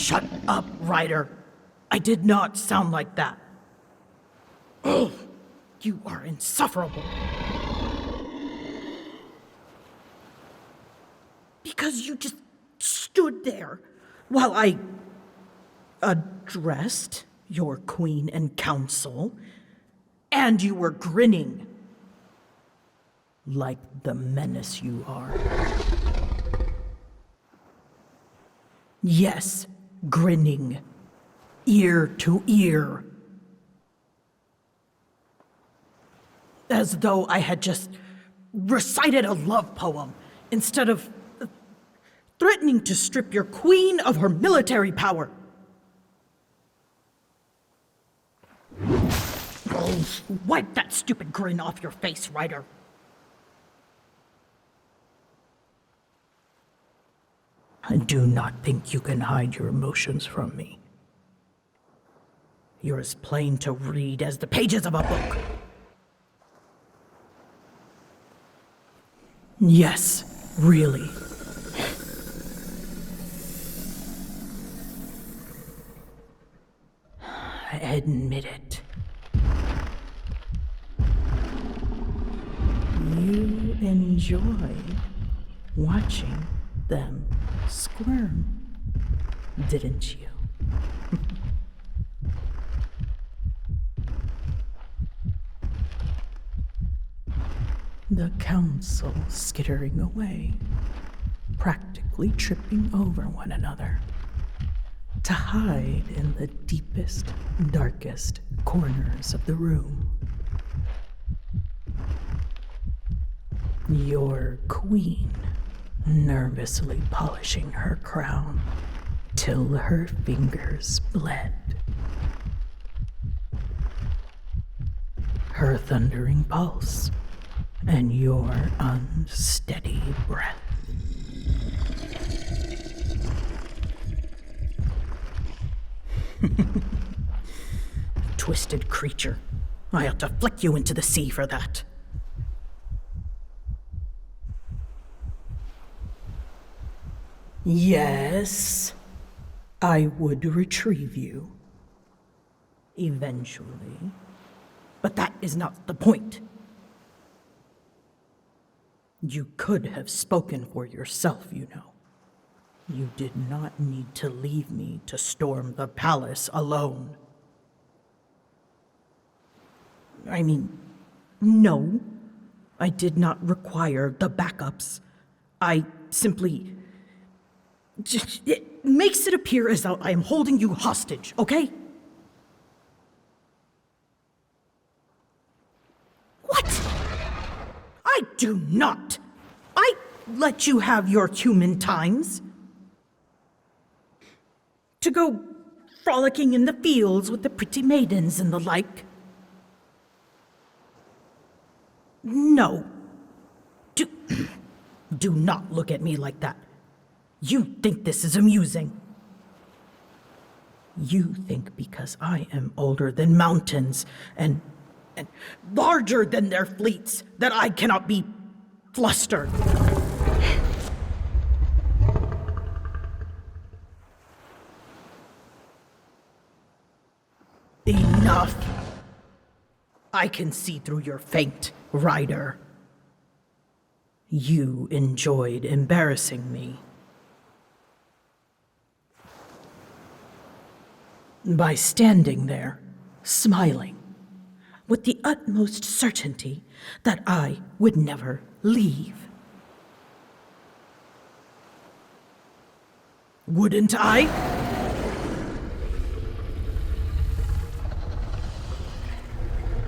Shut up, Ryder. I did not sound like that. Oh, you are insufferable. Because you just stood there while I addressed your queen and council, and you were grinning like the menace you are. Yes, grinning, ear to ear. As though I had just recited a love poem instead of threatening to strip your queen of her military power. Oh, wipe that stupid grin off your face, Ryder. I do not think you can hide your emotions from me. You're as plain to read as the pages of a book. Yes, really. Admit it. You enjoyed watching them squirm, didn't you? The council skittering away, practically tripping over one another, to hide in the deepest, darkest corners of the room. Your queen nervously polishing her crown till her fingers bled. Her thundering pulse and your unsteady breath. Twisted creature. I ought to flick you into the sea for that. Yes, I would retrieve you. Eventually. But that is not the point. You could have spoken for yourself, you know. You did not need to leave me to storm the palace alone. I mean, no, I did not require the backups. I simply... It makes it appear as though I am holding you hostage, okay? What? I do not. I let you have your human times. To go frolicking in the fields with the pretty maidens and the like. No. Do not look at me like that. You think this is amusing. You think because I am older than mountains and larger than their fleets that I cannot be flustered. Enough. I can see through your faint, Ryder. You enjoyed embarrassing me. By standing there, smiling, with the utmost certainty that I would never leave. Wouldn't I?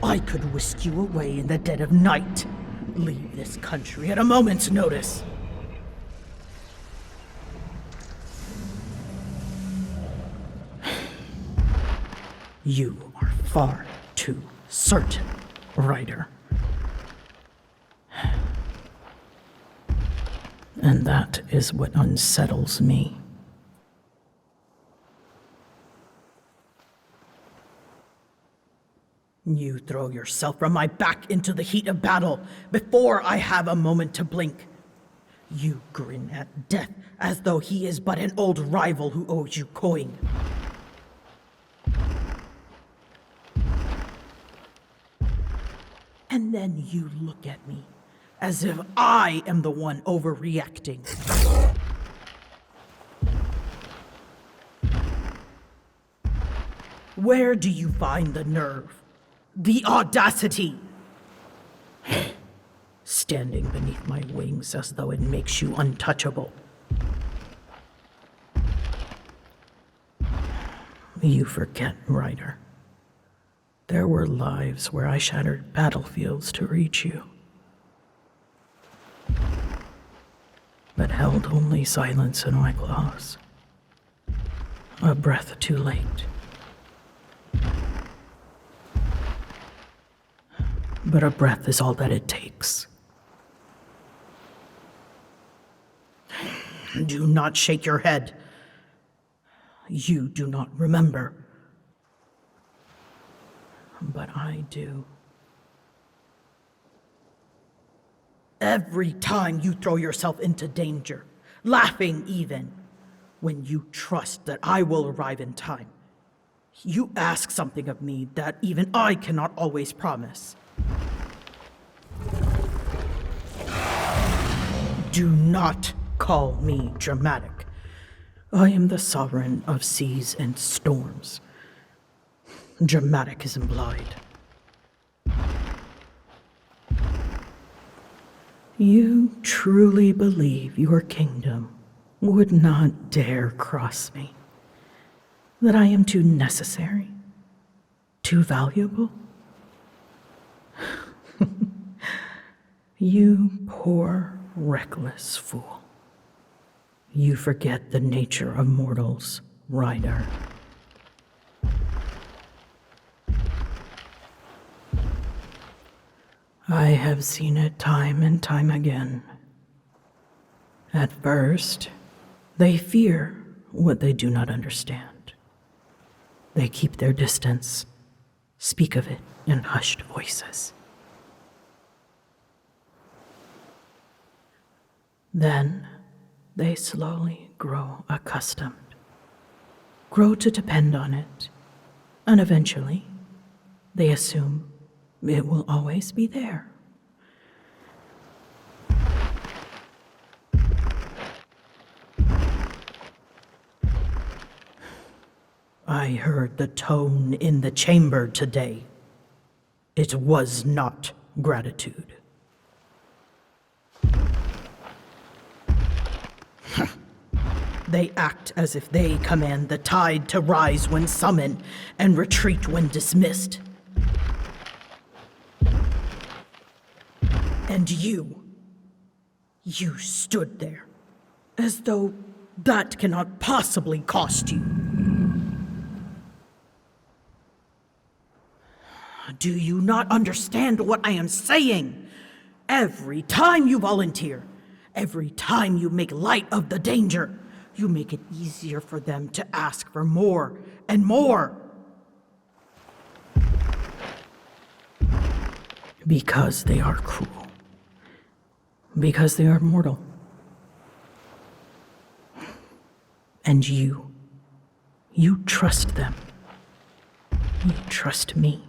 I could whisk you away in the dead of night, leave this country at a moment's notice. You are far too certain, Ryder. And that is what unsettles me. You throw yourself from my back into the heat of battle before I have a moment to blink. You grin at death as though he is but an old rival who owes you coin. And then you look at me as if I am the one overreacting. Where do you find the nerve? The audacity? Standing beneath my wings as though it makes you untouchable. You forget, Ryder. There were lives where I shattered battlefields to reach you, but held only silence in my claws. A breath too late. But a breath is all that it takes. Do not shake your head. You do not remember. But I do. Every time you throw yourself into danger, laughing even, when you trust that I will arrive in time, you ask something of me that even I cannot always promise. Do not call me dramatic. I am the sovereign of seas and storms. Dramatic is implied. You truly believe your kingdom would not dare cross me? That I am too necessary? Too valuable? You poor, reckless fool. You forget the nature of mortals, Ryder. I have seen it time and time again. At first, they fear what they do not understand. They keep their distance, speak of it in hushed voices. Then they slowly grow accustomed, grow to depend on it, and eventually they assume it will always be there. I heard the tone in the chamber today. It was not gratitude. They act as if they command the tide to rise when summoned and retreat when dismissed. And you stood there, as though that cannot possibly cost you. Do you not understand what I am saying? Every time you volunteer, every time you make light of the danger, you make it easier for them to ask for more and more. Because they are cruel. Because they are mortal. And you trust them. You trust me.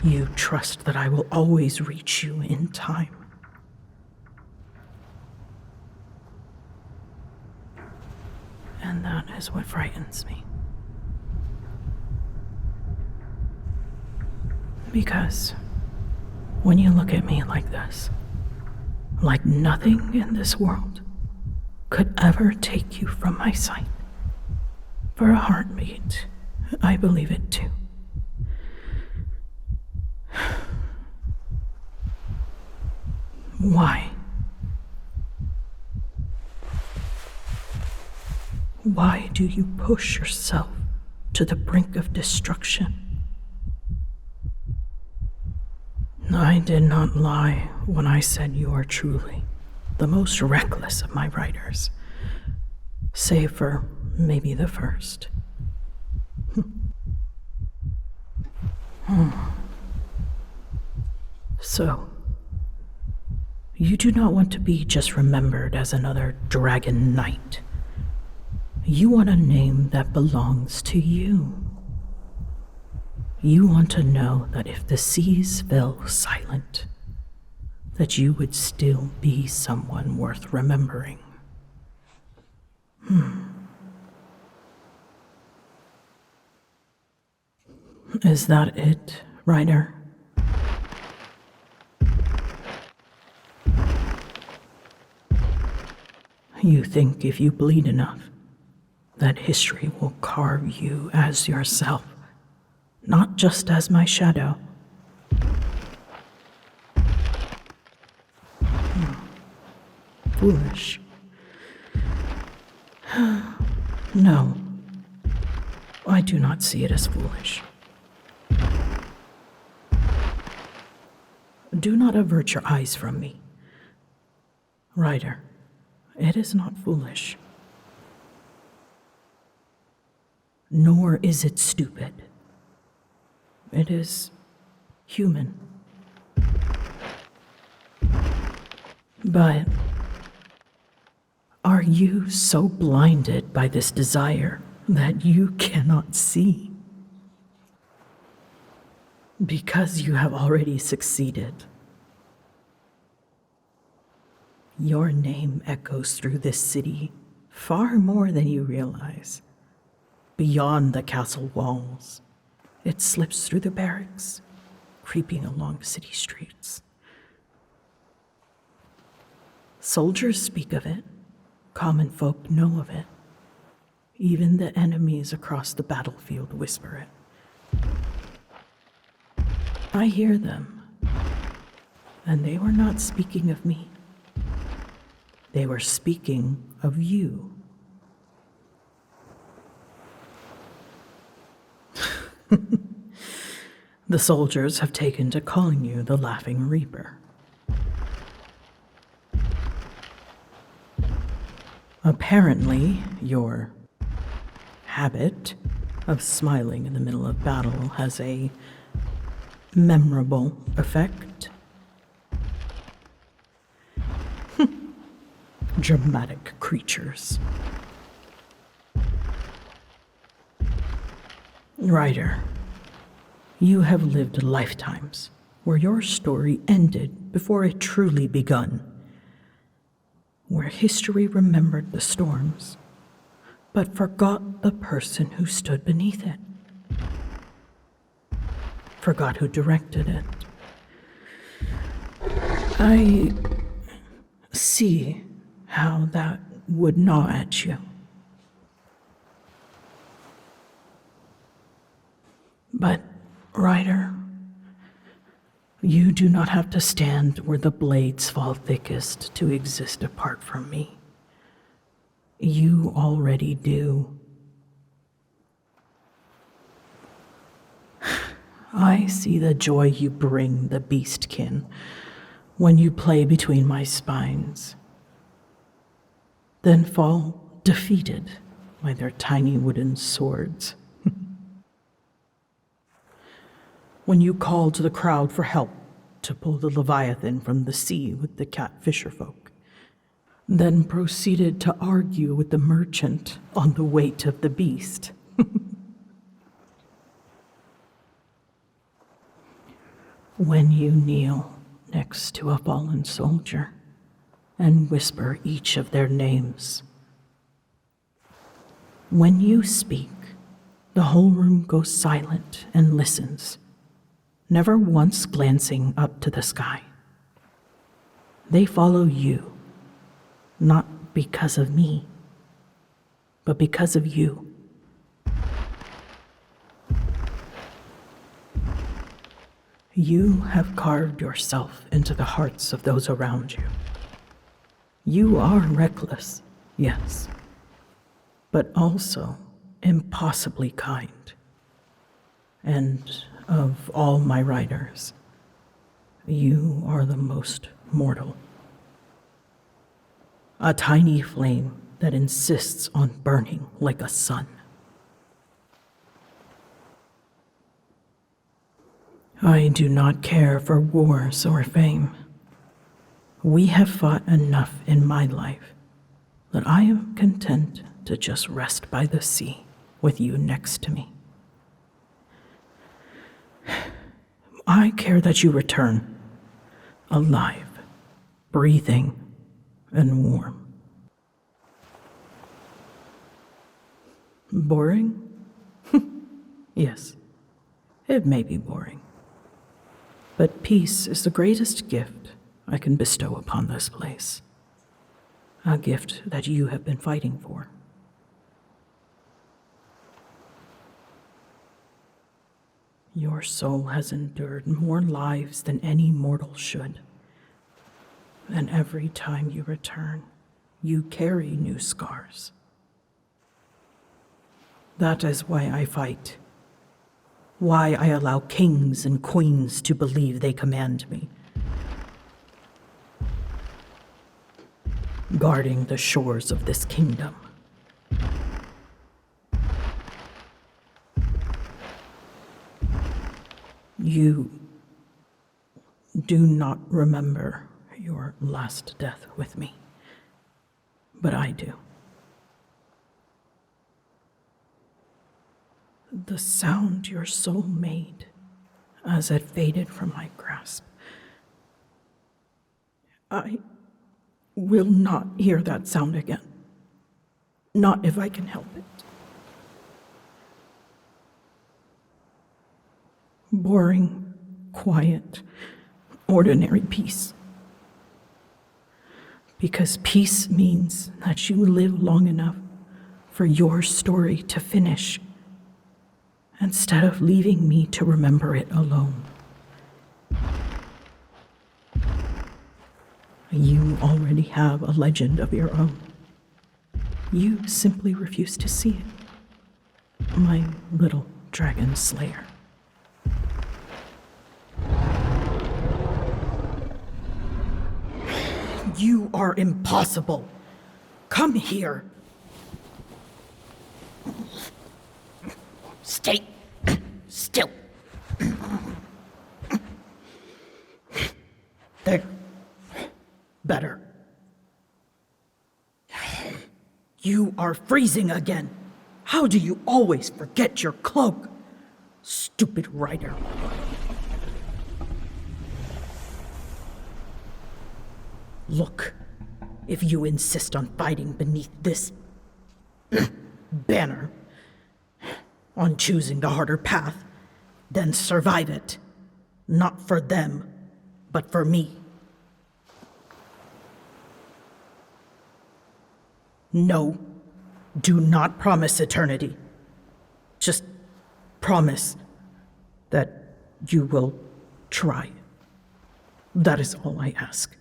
You trust that I will always reach you in time. And that is what frightens me. Because when you look at me like this, like nothing in this world could ever take you from my sight, for a heartbeat, I believe it too. Why? Why do you push yourself to the brink of destruction? I did not lie when I said you are truly the most reckless of my writers, save for maybe the first. So, You do not want to be just remembered as another dragon knight. You want a name that belongs to you. You want to know that if the seas fell silent, that you would still be someone worth remembering. Is that it, Ryder? You think if you bleed enough, that history will carve you as yourself, not just as my shadow. Foolish. No, I do not see it as foolish. Do not avert your eyes from me. Ryder, it is not foolish. Nor is it stupid. It is human. But are you so blinded by this desire that you cannot see? Because you have already succeeded. Your name echoes through this city far more than you realize. Beyond the castle walls, it slips through the barracks, creeping along city streets. Soldiers speak of it. Common folk know of it. Even the enemies across the battlefield whisper it. I hear them, and they were not speaking of me. They were speaking of you. The soldiers have taken to calling you the Laughing Reaper. Apparently, your habit of smiling in the middle of battle has a memorable effect. Dramatic creatures. Ryder, you have lived lifetimes where your story ended before it truly begun. Where history remembered the storms, but forgot the person who stood beneath it. Forgot who directed it. I see how that would gnaw at you. But, Ryder, you do not have to stand where the blades fall thickest to exist apart from me. You already do. I see the joy you bring the beastkin when you play between my spines, then fall defeated by their tiny wooden swords. When you call to the crowd for help to pull the Leviathan from the sea with the cat fisherfolk, then proceeded to argue with the merchant on the weight of the beast. When you kneel next to a fallen soldier and whisper each of their names. When you speak, the whole room goes silent and listens, never once glancing up to the sky. They follow you, not because of me, but because of you. You have carved yourself into the hearts of those around you. You are reckless, yes, but also impossibly kind. And of all my riders, you are the most mortal. A tiny flame that insists on burning like a sun. I do not care for wars or fame. We have fought enough in my life that I am content to just rest by the sea with you next to me. I care that you return, alive, breathing, and warm. Boring? Yes, it may be boring. But peace is the greatest gift I can bestow upon this place. A gift that you have been fighting for. Your soul has endured more lives than any mortal should. And every time you return, you carry new scars. That is why I fight. Why I allow kings and queens to believe they command me. Guarding the shores of this kingdom. You do not remember your last death with me, but I do. The sound your soul made as it faded from my grasp. I will not hear that sound again. Not if I can help it. Boring, quiet, ordinary peace. Because peace means that you live long enough for your story to finish, instead of leaving me to remember it alone. You already have a legend of your own. You simply refuse to see it. My little dragon slayer. You are impossible. Come here. Stay still. There. Better. You are freezing again. How do you always forget your cloak? Stupid rider. Look, if you insist on fighting beneath this banner, on choosing the harder path, then survive it. Not for them, but for me. No, do not promise eternity. Just promise that you will try. That is all I ask.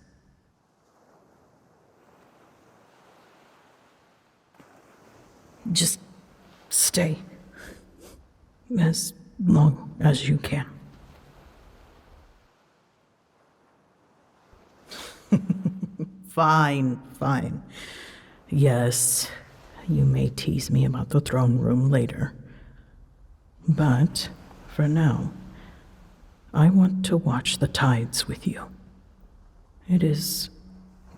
Just stay as long as you can. Fine. Yes, you may tease me about the throne room later. But for now, I want to watch the tides with you. It is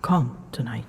calm tonight.